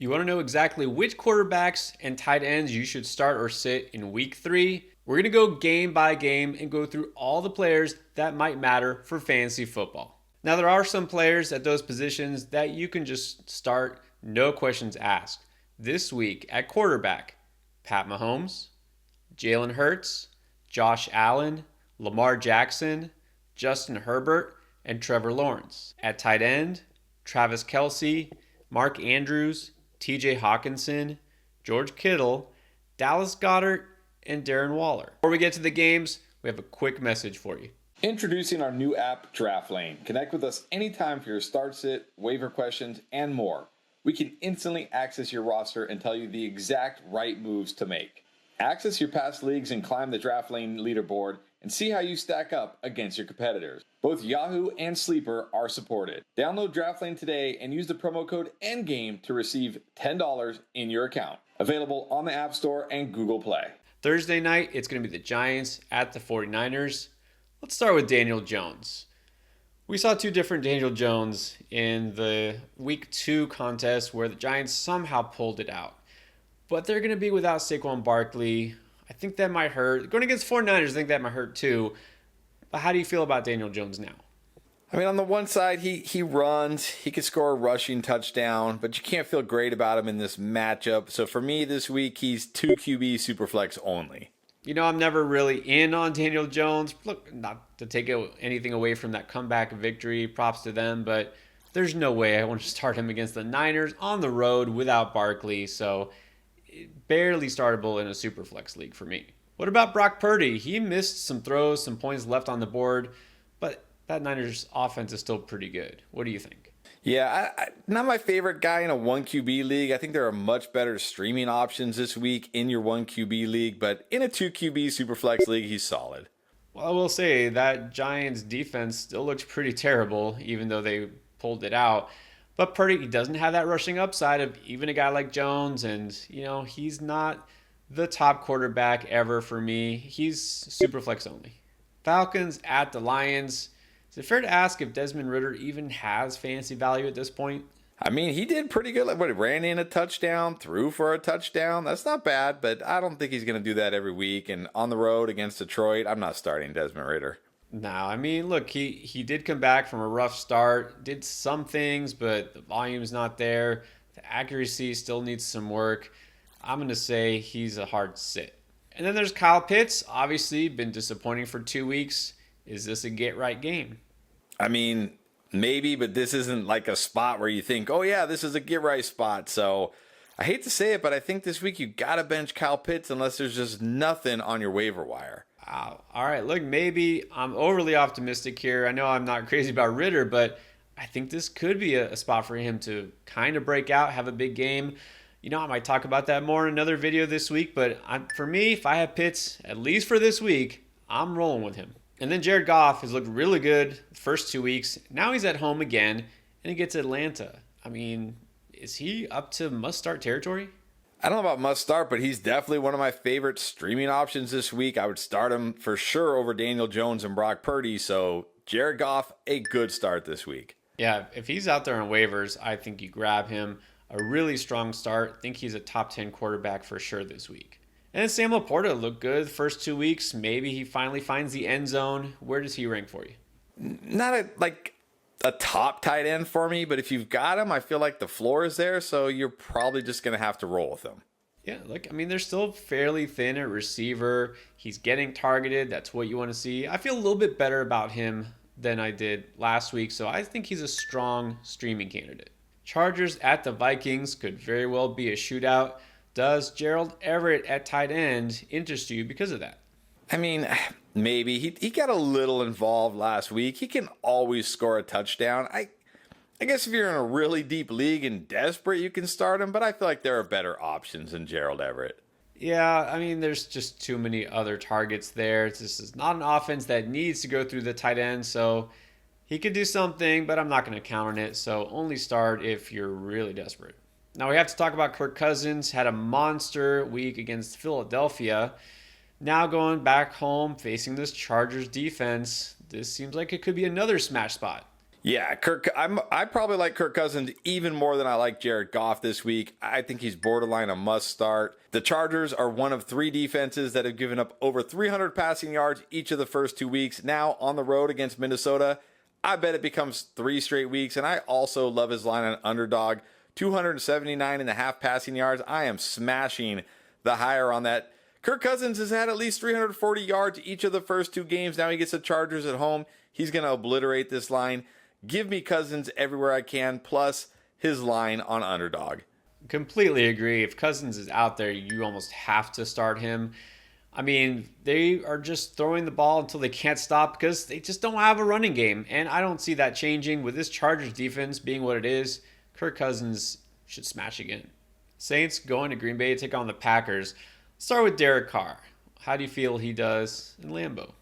You want to know exactly which quarterbacks and tight ends you should start or sit in week 3? We're going to go game by game and go through all the players that might matter for fantasy football. Now, there are some players at those positions that you can just start, no questions asked. This week at quarterback, Pat Mahomes, Jalen Hurts, Josh Allen, Lamar Jackson, Justin Herbert, and Trevor Lawrence. At tight end, Travis Kelce, Mark Andrews, TJ Hawkinson, George Kittle, Dallas Goedert, and Darren Waller. Before we get to the games, we have a quick message for you. Introducing our new app, Draft Lane. Connect with us anytime for your start sit, waiver questions, and more. We can instantly access your roster and tell you the exact right moves to make. Access your past leagues and climb the Draft Lane leaderboard and see how you stack up against your competitors. Both Yahoo and Sleeper are supported. Download Draft Lane today and use the promo code ENDGAME to receive $10 in your account. Available on the App Store and Google Play. Thursday night, it's going to be the Giants at the 49ers. Let's start with Daniel Jones. We saw two different Daniel Jones in the Week 2 contest where the Giants somehow pulled it out. But they're going to be without Saquon Barkley. I think that might hurt. Going against 49ers, I think that might hurt too. But how do you feel about Daniel Jones now? I mean, on the one side, he runs. He could score a rushing touchdown, but you can't feel great about him in this matchup. So for me this week, he's 2 QB Superflex only. You know, I'm never really in on Daniel Jones. Look, not to take anything away from that comeback victory, props to them, but there's no way I want to start him against the Niners on the road without Barkley, so barely startable in a Superflex league for me. What about Brock Purdy? He missed some throws, some points left on the board, but that Niners offense is still pretty good. What do you think? Yeah, not my favorite guy in a 1 QB league. I think there are much better streaming options this week in your 1 QB league, but in a 2 QB Superflex league, he's solid. Well, I will say that Giants defense still looks pretty terrible, even though they pulled it out. But Purdy doesn't have that rushing upside of even a guy like Jones, and, you know, he's not the top quarterback ever for me. He's Superflex only. Falcons at the Lions. Is it fair to ask if Desmond Ridder even has fantasy value at this point? I mean, he did pretty good. Like, what, he ran in a touchdown, threw for a touchdown. That's not bad, but I don't think he's going to do that every week. And on the road against Detroit, I'm not starting Desmond Ridder. No, I mean, look, he did come back from a rough start, did some things, but the volume's not there. The accuracy still needs some work. I'm going to say he's a hard sit. And then there's Kyle Pitts, obviously been disappointing for 2 weeks. Is this a get-right game? I mean, maybe, but this isn't like a spot where you think, oh, yeah, this is a get-right spot. So I hate to say it, but I think this week you got to bench Kyle Pitts unless there's just nothing on your waiver wire. Wow. All right, look, maybe I'm overly optimistic here. I know I'm not crazy about Ridder, but I think this could be a spot for him to kind of break out, have a big game. You know, I might talk about that more in another video this week, but for me, if I have Pitts, at least for this week, I'm rolling with him. And then Jared Goff has looked really good the first 2 weeks. Now he's at home again, and he gets Atlanta. I mean, is he up to must-start territory? I don't know about must-start, but he's definitely one of my favorite streaming options this week. I would start him for sure over Daniel Jones and Brock Purdy. So Jared Goff, a good start this week. Yeah, if he's out there on waivers, I think you grab him. A really strong start. I think he's a top 10 quarterback for sure this week. And Sam Laporta looked good the first 2 weeks. Maybe he finally finds the end zone. Where does he rank for you? Not a top tight end for me, but if you've got him, I feel like the floor is there, so you're probably just going to have to roll with him. Yeah, look, I mean, they're still fairly thin at receiver. He's getting targeted. That's what you want to see. I feel a little bit better about him than I did last week, so I think he's a strong streaming candidate. Chargers at the Vikings could very well be a shootout. Does Gerald Everett at tight end interest you because of that? I mean, maybe. He got a little involved last week. He can always score a touchdown. I guess if you're in a really deep league and desperate, you can start him, but I feel like there are better options than Gerald Everett. Yeah, I mean, there's just too many other targets there. This is not an offense that needs to go through the tight end, so he could do something, but I'm not going to count on it, so only start if you're really desperate. Now we have to talk about Kirk Cousins. Had a monster week against Philadelphia. Now going back home, facing this Chargers defense, this seems like it could be another smash spot. Yeah, I probably like Kirk Cousins even more than I like Jared Goff this week. I think he's borderline a must start. The Chargers are one of 3 defenses that have given up over 300 passing yards each of the first 2 weeks. Now on the road against Minnesota, I bet it becomes 3 straight weeks. And I also love his line on underdog, 279.5 passing yards. I am smashing the higher on that. Kirk Cousins has had at least 340 yards each of the first 2 games. Now he gets the Chargers at home. He's going to obliterate this line. Give me Cousins everywhere I can, plus his line on underdog. Completely agree. If Cousins is out there, you almost have to start him. I mean, they are just throwing the ball until they can't stop because they just don't have a running game. And I don't see that changing with this Chargers defense being what it is. Kirk Cousins should smash again. Saints going to Green Bay to take on the Packers. Start with Derek Carr. How do you feel he does in Lambeau?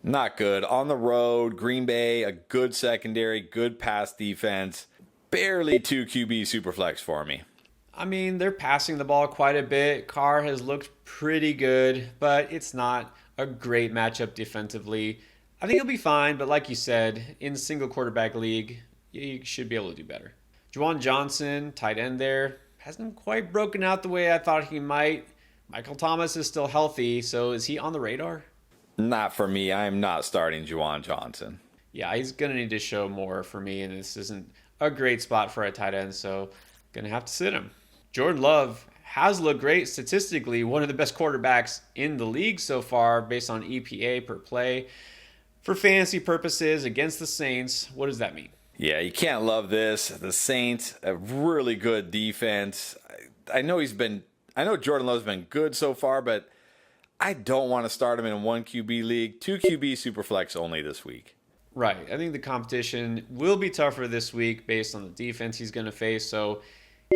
Not good. On the road, Green Bay, a good secondary, good pass defense. Barely 2 QB superflex for me. I mean, they're passing the ball quite a bit. Carr has looked pretty good, but it's not a great matchup defensively. I think he'll be fine, but like you said, in single quarterback league, you should be able to do better. Juwan Johnson, tight end there, hasn't quite broken out the way I thought he might. Michael Thomas is still healthy, so is he on the radar? Not for me. I am not starting Juwan Johnson. Yeah, he's going to need to show more for me, and this isn't a great spot for a tight end, so going to have to sit him. Jordan Love has looked great statistically, one of the best quarterbacks in the league so far based on EPA per play. For fantasy purposes against the Saints, what does that mean? Yeah, you can't love this. The Saints, a really good defense. I know Jordan Love's been good so far, but I don't want to start him in 1 QB league. 2 QB superflex only this week. Right. I think the competition will be tougher this week based on the defense he's going to face. So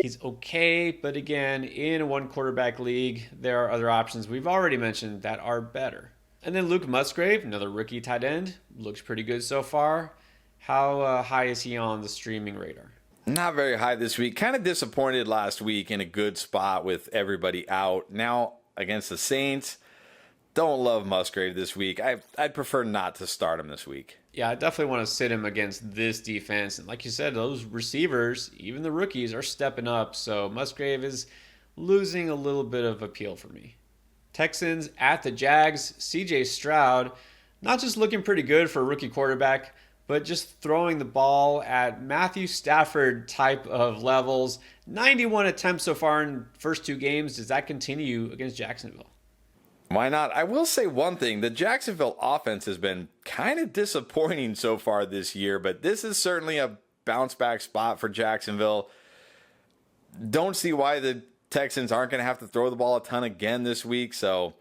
he's okay. But again, in a 1 quarterback league, there are other options we've already mentioned that are better. And then Luke Musgrave, another rookie tight end, looks pretty good so far. How high is he on the streaming radar? Not very high this week. Kind of disappointed last week in a good spot with everybody out. Now against the Saints, don't love Musgrave this week. I'd prefer not to start him this week. Yeah, I definitely want to sit him against this defense. And like you said, those receivers, even the rookies, are stepping up. So Musgrave is losing a little bit of appeal for me. Texans at the Jags. CJ Stroud, not just looking pretty good for a rookie quarterback, but just throwing the ball at Matthew Stafford type of levels. 91 attempts so far in the first 2 games. Does that continue against Jacksonville? Why not? I will say one thing. The Jacksonville offense has been kind of disappointing so far this year, but this is certainly a bounce back spot for Jacksonville. Don't see why the Texans aren't going to have to throw the ball a ton again this week. So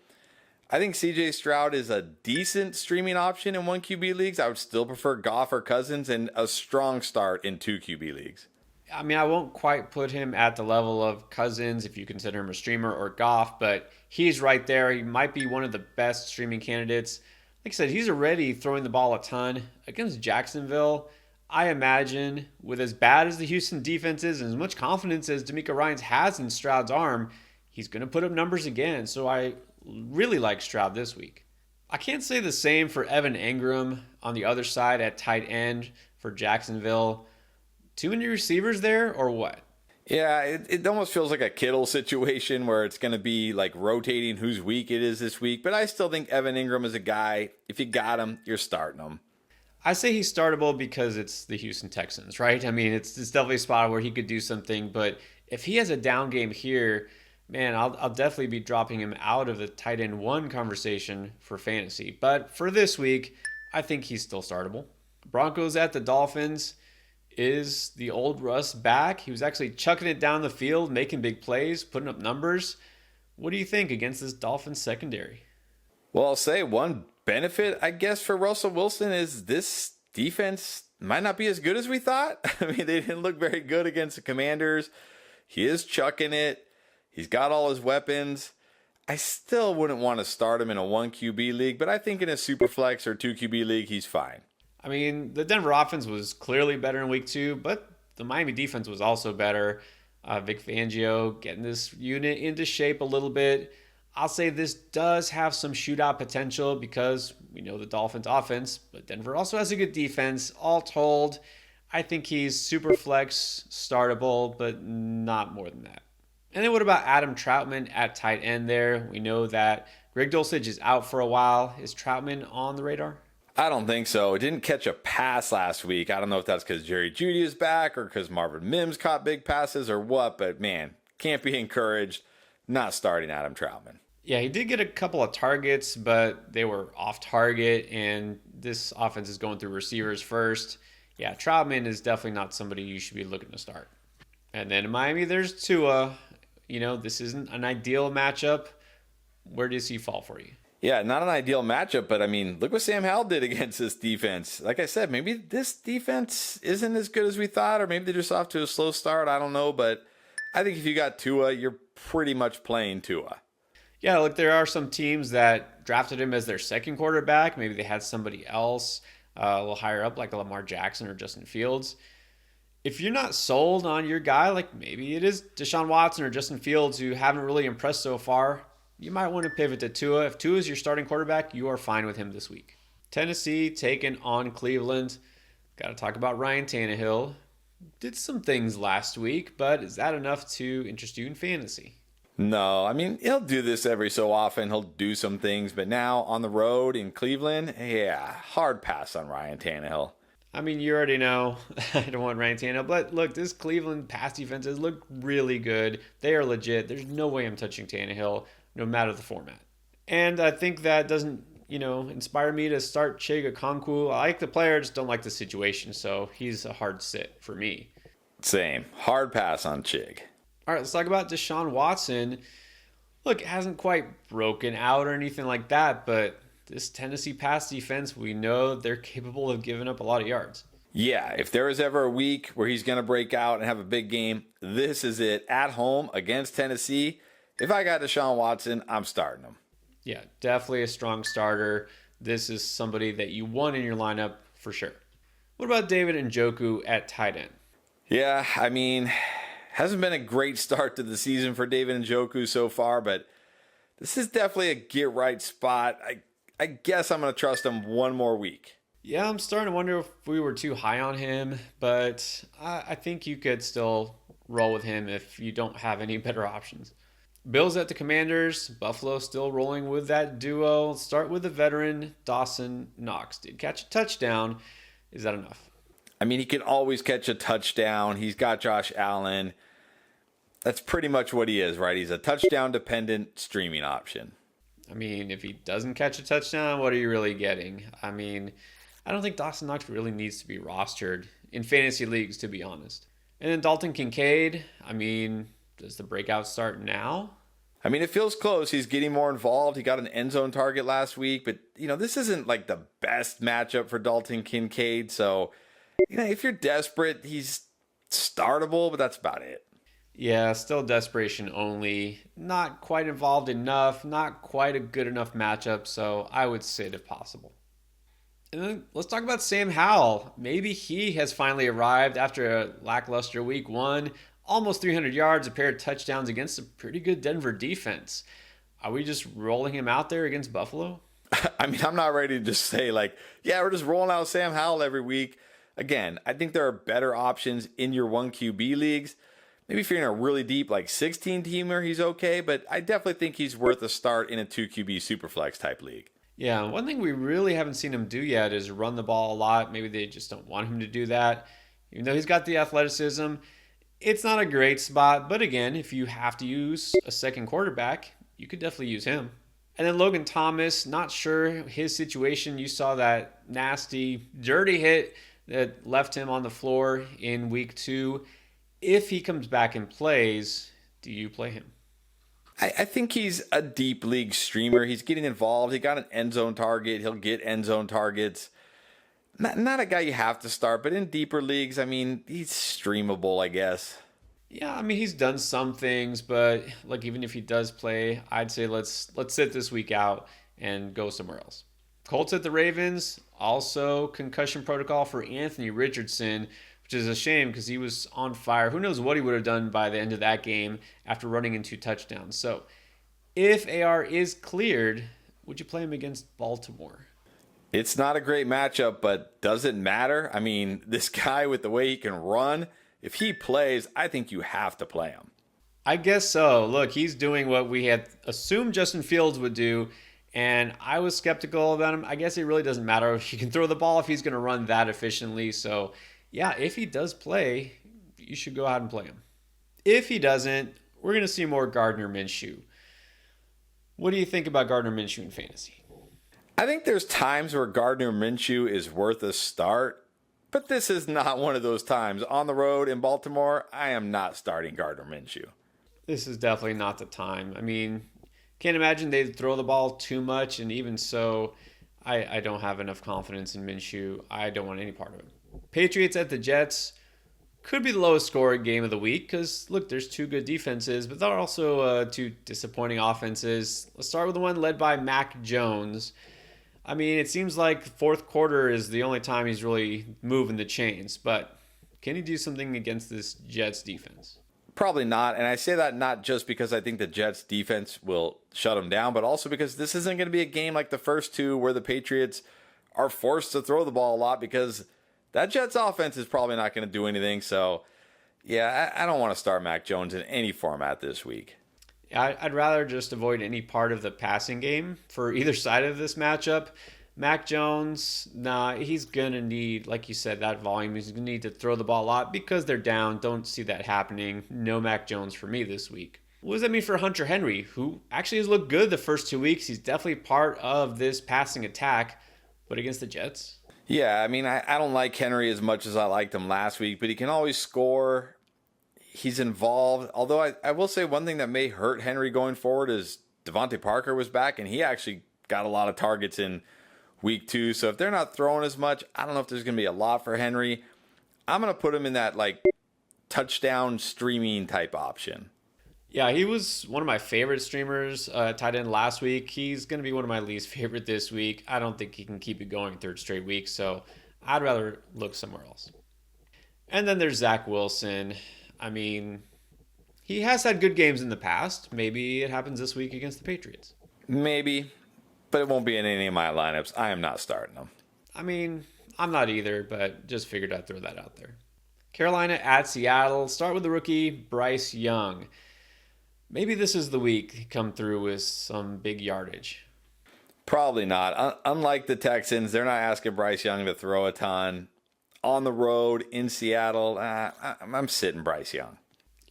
I think CJ Stroud is a decent streaming option in 1 QB leagues. I would still prefer Goff or Cousins, and a strong start in 2 QB leagues. I mean, I won't quite put him at the level of Cousins if you consider him a streamer, or Goff, but he's right there. He might be one of the best streaming candidates. Like I said, he's already throwing the ball a ton. Against Jacksonville, I imagine with as bad as the Houston defense is and as much confidence as DeMeco Ryans has in Stroud's arm, he's going to put up numbers again. So I really like Stroud this week. I can't say the same for Evan Engram on the other side at tight end for Jacksonville. Too many receivers there, or what? Yeah, it almost feels like a Kittle situation where it's going to be like rotating whose week it is this week. But I still think Evan Engram is a guy. If you got him, you're starting him. I say he's startable because it's the Houston Texans, right? I mean, it's definitely a spot where he could do something. But if he has a down game here, man, I'll definitely be dropping him out of the tight end 1 conversation for fantasy. But for this week, I think he's still startable. Broncos at the Dolphins. Is the old Russ back? He was actually chucking it down the field, making big plays, putting up numbers. What do you think against this Dolphins secondary? Well, I'll say one benefit, I guess, for Russell Wilson is this defense might not be as good as we thought. I mean, they didn't look very good against the Commanders. He is chucking it. He's got all his weapons. I still wouldn't want to start him in a 1 QB league, but I think in a Superflex or 2 QB league, he's fine. I mean, the Denver offense was clearly better in week 2, but the Miami defense was also better. Vic Fangio getting this unit into shape a little bit. I'll say this does have some shootout potential because we know the Dolphins offense, but Denver also has a good defense. All told, I think he's super flex startable, but not more than that. And then what about Adam Troutman at tight end there? We know that Greg Dulcich is out for a while. Is Troutman on the radar? I don't think so. It didn't catch a pass last week. I don't know if that's because Jerry Jeudy is back or because Marvin Mims caught big passes or what, but man, can't be encouraged. Not starting Adam Troutman. Yeah, he did get a couple of targets, but they were off target, and this offense is going through receivers first. Yeah, Troutman is definitely not somebody you should be looking to start. And then in Miami, there's Tua. This isn't an ideal matchup. Where does he fall for you? Yeah, not an ideal matchup, but I mean, look what Sam Howell did against this defense. Like I said, maybe this defense isn't as good as we thought, or maybe they're just off to a slow start. I don't know, but I think if you got Tua, you're pretty much playing Tua. Yeah, look, there are some teams that drafted him as their second quarterback. Maybe they had somebody else a little higher up, like a Lamar Jackson or Justin Fields. If you're not sold on your guy, like maybe it is Deshaun Watson or Justin Fields who haven't really impressed so far, you might want to pivot to Tua. If Tua is your starting quarterback, you are fine with him this week. Tennessee taking on Cleveland. Got to talk about Ryan Tannehill. Did some things last week, but is that enough to interest you in fantasy? No, I mean, he'll do this every so often. He'll do some things, but now on the road in Cleveland, yeah, hard pass on Ryan Tannehill. I mean, you already know I don't want Ryan Tannehill, but look, this Cleveland pass defenses look really good. They are legit. There's no way I'm touching Tannehill, no matter the format. And I think that doesn't, inspire me to start Chig Okonkwo. I like the player, just don't like the situation, so he's a hard sit for me. Same. Hard pass on Chig. All right, let's talk about Deshaun Watson. Look, it hasn't quite broken out or anything like that, but this Tennessee pass defense, we know they're capable of giving up a lot of yards. Yeah, if there is ever a week where he's going to break out and have a big game, this is it. At home against Tennessee, if I got Deshaun Watson, I'm starting him. Yeah, definitely a strong starter. This is somebody that you want in your lineup for sure. What about David Njoku at tight end? Yeah, I mean, hasn't been a great start to the season for David Njoku so far, but this is definitely a get-right spot. I guess I'm going to trust him one more week. Yeah, I'm starting to wonder if we were too high on him, but I think you could still roll with him if you don't have any better options. Bills at the Commanders. Buffalo still rolling with that duo. Let's start with the veteran, Dawson Knox. Did catch a touchdown. Is that enough? I mean, he can always catch a touchdown. He's got Josh Allen. That's pretty much what he is, right? He's a touchdown-dependent streaming option. I mean, if he doesn't catch a touchdown, what are you really getting? I mean, I don't think Dawson Knox really needs to be rostered in fantasy leagues, to be honest. And then Dalton Kincaid, I mean, does the breakout start now? I mean, it feels close. He's getting more involved. He got an end zone target last week, but, this isn't like the best matchup for Dalton Kincaid. So, if you're desperate, he's startable, but that's about it. Yeah, still desperation only. Not quite involved enough. Not quite a good enough matchup. So I would sit if possible. And then let's talk about Sam Howell. Maybe he has finally arrived after a lackluster week one. Almost 300 yards, a pair of touchdowns against a pretty good Denver defense. Are we just rolling him out there against Buffalo? I mean, I'm not ready to just say we're just rolling out Sam Howell every week. Again, I think there are better options in your 1 QB leagues. Maybe if you're in a really deep 16-teamer, he's okay, but I definitely think he's worth a start in a 2 QB Superflex type league. Yeah, one thing we really haven't seen him do yet is run the ball a lot. Maybe they just don't want him to do that. Even though he's got the athleticism, it's not a great spot. But again, if you have to use a second quarterback, you could definitely use him. And then Logan Thomas, not sure his situation. You saw that nasty, dirty hit that left him on the floor in week 2. If he comes back and plays, do you play him? I think he's a deep league streamer. He's getting involved. He got an end zone target. He'll get end zone targets. Not a guy you have to start, but in deeper leagues, I mean, he's streamable, I guess. Yeah, I mean, he's done some things, but even if he does play, I'd say let's sit this week out and go somewhere else. Colts at the Ravens, also concussion protocol for Anthony Richardson, which is a shame because he was on fire. Who knows what he would have done by the end of that game after running in 2 touchdowns. So if AR is cleared, would you play him against Baltimore? It's not a great matchup, but does it matter? I mean, this guy with the way he can run, if he plays, I think you have to play him. I guess so. Look, he's doing what we had assumed Justin Fields would do, and I was skeptical about him. I guess it really doesn't matter. He can throw the ball if he's going to run that efficiently. So, yeah, if he does play, you should go ahead and play him. If he doesn't, we're going to see more Gardner Minshew. What do you think about Gardner Minshew in fantasy? I think there's times where Gardner Minshew is worth a start, but this is not one of those times. On the road in Baltimore, I am not starting Gardner Minshew. This is definitely not the time. I mean, can't imagine they'd throw the ball too much, and even so, I don't have enough confidence in Minshew. I don't want any part of it. Patriots at the Jets could be the lowest scoring game of the week because, look, there's two good defenses, but there are also two disappointing offenses. Let's start with the one led by Mac Jones. I mean, it seems like fourth quarter is the only time he's really moving the chains, but can he do something against this Jets defense? Probably not, and I say that not just because I think the Jets defense will shut him down, but also because this isn't going to be a game like the first two where the Patriots are forced to throw the ball a lot because that Jets offense is probably not going to do anything. So, yeah, I don't want to start Mac Jones in any format this week. I'd rather just avoid any part of the passing game for either side of this matchup. Mac Jones, he's going to need, like you said, that volume. He's going to need to throw the ball a lot because they're down. Don't see that happening. No Mac Jones for me this week. What does that mean for Hunter Henry, who actually has looked good the first 2 weeks? He's definitely part of this passing attack, but against the Jets? Yeah, I mean, I don't like Henry as much as I liked him last week, but he can always score. He's involved. Although I will say one thing that may hurt Henry going forward is Devontae Parker was back, and he actually got a lot of targets in week 2. So if they're not throwing as much, I don't know if there's going to be a lot for Henry. I'm going to put him in that, like, touchdown streaming type option. Yeah, he was one of my favorite streamers, tight end last week. He's going to be one of my least favorite this week. I don't think he can keep it going third straight week, so I'd rather look somewhere else. And then there's Zach Wilson. I mean, he has had good games in the past. Maybe it happens this week against the Patriots. Maybe, but it won't be in any of my lineups. I am not starting them. I mean, I'm not either, but just figured I'd throw that out there. Carolina at Seattle. Start with the rookie, Bryce Young. Maybe this is the week he come through with some big yardage. Probably not. Unlike the Texans, they're not asking Bryce Young to throw a ton. On the road in Seattle, I'm sitting Bryce Young.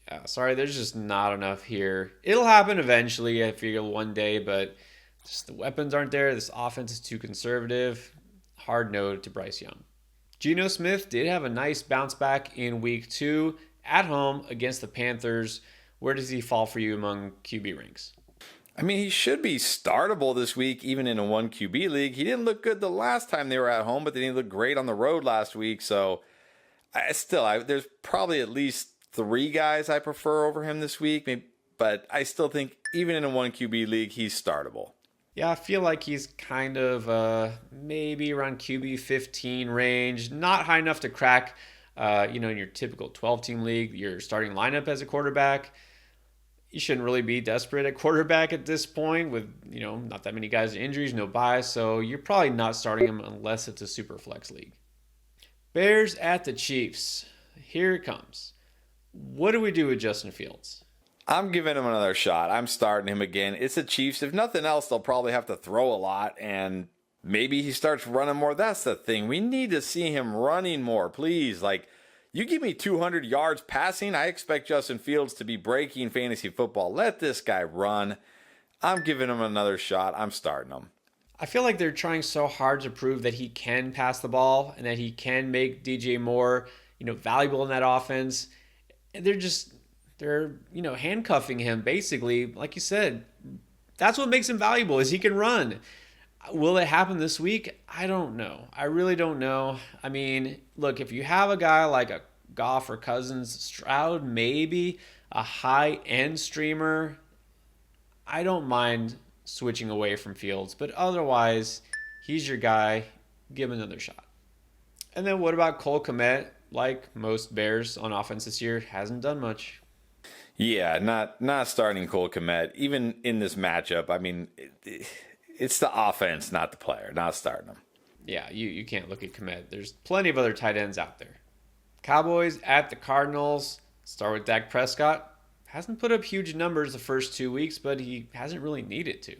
Yeah, sorry, there's just not enough here. It'll happen eventually, I figure one day, but just the weapons aren't there. This offense is too conservative. Hard no to Bryce Young. Geno Smith did have a nice bounce back in week 2 at home against the Panthers. Where does he fall for you among QB ranks? I mean, he should be startable this week, even in a 1 QB league. He didn't look good the last time they were at home, but then he looked great on the road last week. So, there's probably at least 3 guys I prefer over him this week. But I still think, even in a 1 QB league, he's startable. Yeah, I feel like he's kind of maybe around QB 15 range. Not high enough to crack, in your typical 12-team league, your starting lineup as a quarterback. You shouldn't really be desperate at quarterback at this point with, not that many guys with injuries, no buys. So you're probably not starting him unless it's a super flex league. Bears at the Chiefs. Here it comes. What do we do with Justin Fields? I'm giving him another shot. I'm starting him again. It's the Chiefs. If nothing else, they'll probably have to throw a lot, and maybe he starts running more. That's the thing. We need to see him running more, please. Like, you give me 200 yards passing, I expect Justin Fields to be breaking fantasy football. Let this guy run. I'm giving him another shot. I'm starting him. I feel like they're trying so hard to prove that he can pass the ball and that he can make DJ Moore, valuable in that offense. And they're handcuffing him basically. Like you said, that's what makes him valuable is he can run. Will it happen this week? I don't know. I really don't know. I mean, look, if you have a guy like a Goff or Cousins, Stroud, maybe a high-end streamer, I don't mind switching away from Fields. But otherwise, he's your guy. Give him another shot. And then what about Cole Kmet? Like most Bears on offense this year, hasn't done much. Yeah, not starting Cole Kmet. Even in this matchup, I mean, it's the offense, not the player. Not starting him. Yeah, you can't look at Komet. There's plenty of other tight ends out there. Cowboys at the Cardinals. Start with Dak Prescott. Hasn't put up huge numbers the first 2 weeks, but he hasn't really needed to.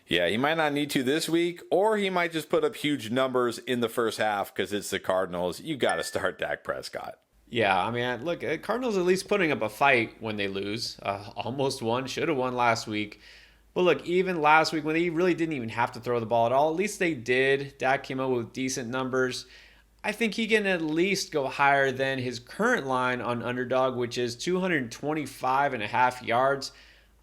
Yeah, he might not need to this week, or he might just put up huge numbers in the first half because it's the Cardinals. You got to start Dak Prescott. Yeah, I mean, look, Cardinals at least putting up a fight when they lose. Almost won, should have won last week. But look, even last week when they really didn't even have to throw the ball at all, at least they did. Dak came up with decent numbers. I think he can at least go higher than his current line on Underdog, which is 225.5 yards.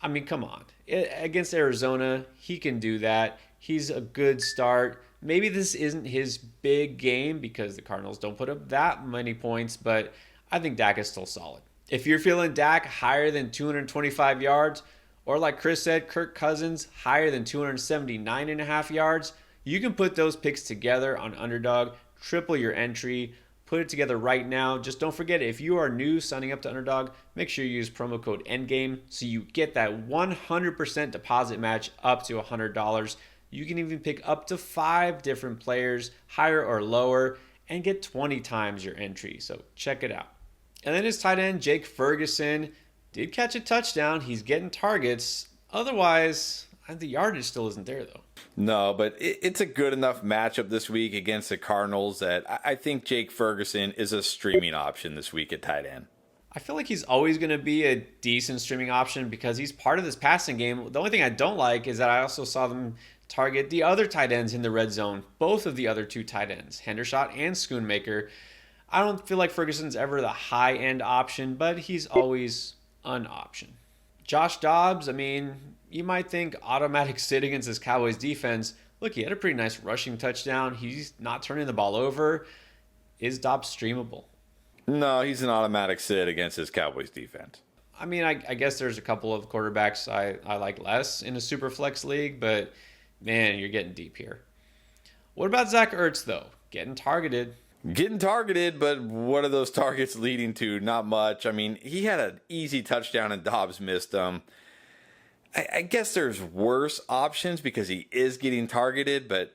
I mean, come on. Against Arizona, he can do that. He's a good start. Maybe this isn't his big game because the Cardinals don't put up that many points, but I think Dak is still solid. If you're feeling Dak higher than 225 yards, or like Chris said, Kirk Cousins higher than 279.5 yards, you can put those picks together on Underdog, triple your entry, put it together right now. Just don't forget, if you are new signing up to Underdog, make sure you use promo code ENDGAME so you get that 100% deposit match up to $100. You can even pick up to 5 different players, higher or lower, and get 20 times your entry. So check it out. And then his tight end, Jake Ferguson, did catch a touchdown. He's getting targets. Otherwise, the yardage still isn't there, though. No, but it's a good enough matchup this week against the Cardinals that I think Jake Ferguson is a streaming option this week at tight end. I feel like he's always going to be a decent streaming option because he's part of this passing game. The only thing I don't like is that I also saw them target the other tight ends in the red zone, both of the other 2 tight ends, Hendershot and Schoonmaker. I don't feel like Ferguson's ever the high-end option, but he's always an option. Josh Dobbs, I mean, you might think automatic sit against this Cowboys defense. Look, he had a pretty nice rushing touchdown. He's not turning the ball over. Is Dobbs streamable? No, he's an automatic sit against his Cowboys defense. I mean, I guess there's a couple of quarterbacks I like less in a super flex league, but man, you're getting deep here. What about Zach Ertz, though? Getting targeted. Getting targeted, but what are those targets leading to? Not much. I mean, he had an easy touchdown and Dobbs missed them. I guess there's worse options because he is getting targeted, but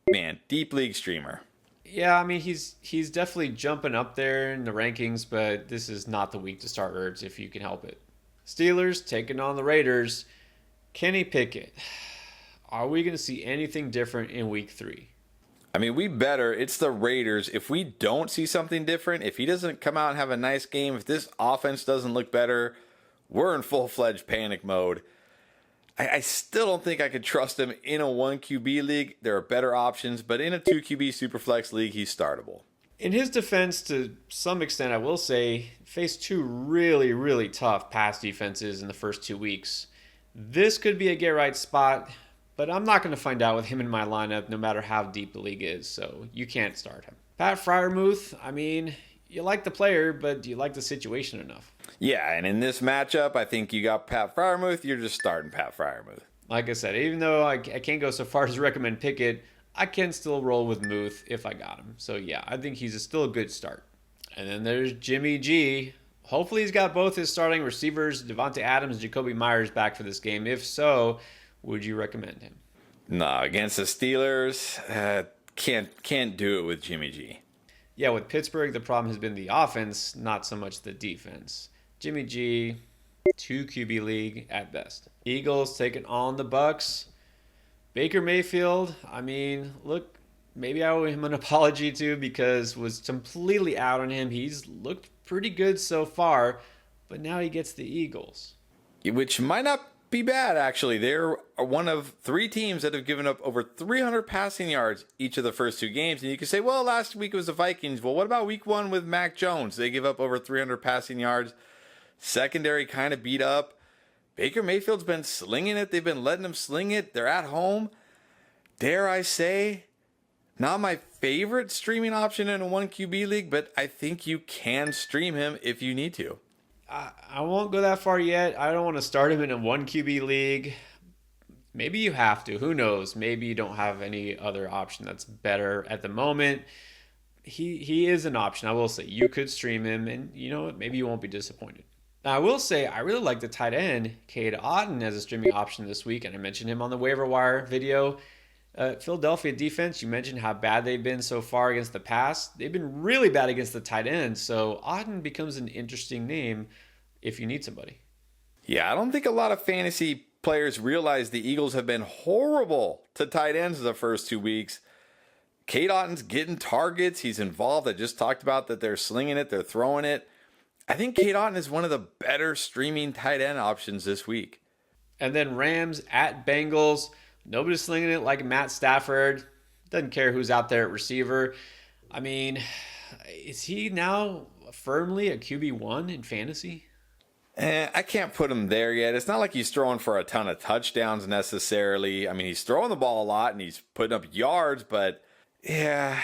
man, deep league streamer. Yeah, I mean, he's definitely jumping up there in the rankings, but this is not the week to start Ertz if you can help it. Steelers taking on the Raiders. Kenny Pickett. Are we going to see anything different in week 3? I mean, we better. It's the Raiders. If we don't see something different, if he doesn't come out and have a nice game, if this offense doesn't look better, we're in full-fledged panic mode. I still don't think I could trust him in a 1 QB league. There are better options, but in a 2 QB Superflex league, he's startable. In his defense, to some extent, I will say, faced 2 really, really tough pass defenses in the first 2 weeks. This could be a get-right spot, but I'm not going to find out with him in my lineup no matter how deep the league is, so you can't start him. Pat Freiermuth, I mean, you like the player, but do you like the situation enough? Yeah, and in this matchup, I think you got Pat Freiermuth. You're just starting Pat Freiermuth. Like I said, even though I can't go so far as to recommend Pickett, I can still roll with Muth if I got him. So yeah, I think he's still a good start. And then there's Jimmy G. Hopefully he's got both his starting receivers, Devontae Adams and Jacoby Myers, back for this game. If so, would you recommend him? No, against the Steelers, can't do it with Jimmy G. Yeah, with Pittsburgh, the problem has been the offense, not so much the defense. Jimmy G, 2 QB league at best. Eagles taking on the Bucks. Baker Mayfield, I mean, look, maybe I owe him an apology too because was completely out on him. He's looked pretty good so far, but now he gets the Eagles. Which might not be bad, actually. They're one of 3 teams that have given up over 300 passing yards each of the first 2 games. And you can say, well, last week it was the Vikings. Well, what about week 1 with Mac Jones? They give up over 300 passing yards. Secondary kind of beat up. Baker Mayfield's been slinging it. They've been letting him sling it. They're at home. Dare I say, not my favorite streaming option in a 1 QB league, but I think you can stream him if you need to. I won't go that far yet. I don't want to start him in a 1 QB league. Maybe you have to. Who knows? Maybe you don't have any other option that's better at the moment. He is an option. I will say you could stream him, and you know what? Maybe you won't be disappointed. Now, I will say I really like the tight end, Cade Otton, as a streaming option this week, and I mentioned him on the waiver wire video. Philadelphia defense, you mentioned how bad they've been so far against the pass. They've been really bad against the tight end, so Auden becomes an interesting name if you need somebody. Yeah, I don't think a lot of fantasy players realize the Eagles have been horrible to tight ends the first 2 weeks. Cade Otton's getting targets. He's involved. I just talked about that they're slinging it, they're throwing it. I think Cade Otton is one of the better streaming tight end options this week. And then Rams at Bengals. Nobody's slinging it like Matt Stafford. Doesn't care who's out there at receiver. I mean, is he now firmly a QB1 in fantasy? I can't put him there yet. It's not like he's throwing for a ton of touchdowns necessarily. I mean, he's throwing the ball a lot and he's putting up yards, but yeah,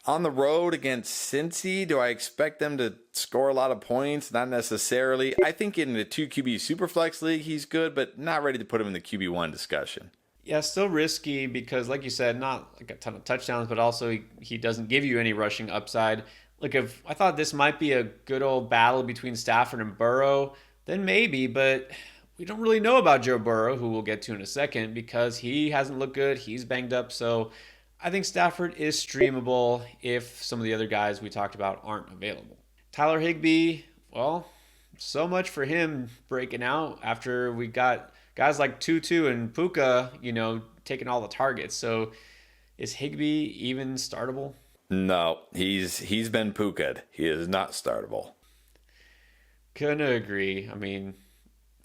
on the road against Cincy, do I expect them to score a lot of points? Not necessarily. I think in the 2 QB Superflex League, he's good, but not ready to put him in the QB1 discussion. Yeah, still risky because, like you said, not like a ton of touchdowns, but also he doesn't give you any rushing upside. Like, if I thought this might be a good old battle between Stafford and Burrow, then maybe, but we don't really know about Joe Burrow, who we'll get to in a second, because he hasn't looked good. He's banged up, so I think Stafford is streamable if some of the other guys we talked about aren't available. Tyler Higbee, well, so much for him breaking out after we got guys like Tutu and Puka, taking all the targets. So is Higbee even startable? No, he's been Puka'd. He is not startable. Couldn't agree. I mean,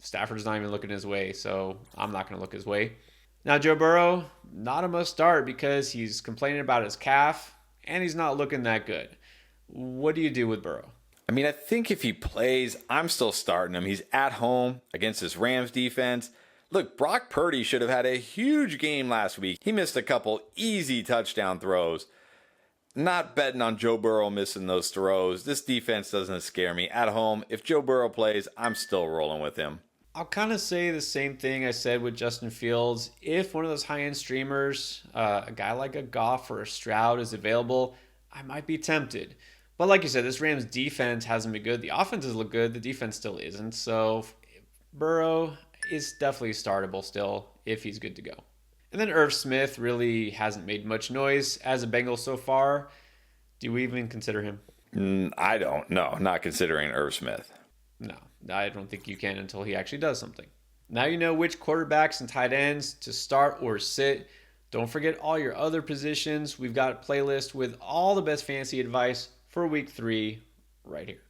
Stafford's not even looking his way, so I'm not going to look his way. Now, Joe Burrow, not a must start because he's complaining about his calf and he's not looking that good. What do you do with Burrow? I mean, I think if he plays, I'm still starting him. He's at home against this Rams defense. Look, Brock Purdy should have had a huge game last week. He missed a couple easy touchdown throws. Not betting on Joe Burrow missing those throws. This defense doesn't scare me. At home, if Joe Burrow plays, I'm still rolling with him. I'll kind of say the same thing I said with Justin Fields. If one of those high-end streamers, a guy like a Goff or a Stroud is available, I might be tempted. But like you said, this Rams defense hasn't been good. The offense has looked good. The defense still isn't. So Burrow is definitely startable still if he's good to go. And then Irv Smith really hasn't made much noise as a Bengal so far. Do we even consider him? I don't. No, not considering Irv Smith. No, I don't think you can until he actually does something. Now you know which quarterbacks and tight ends to start or sit. Don't forget all your other positions. We've got a playlist with all the best fantasy advice for week 3 right here.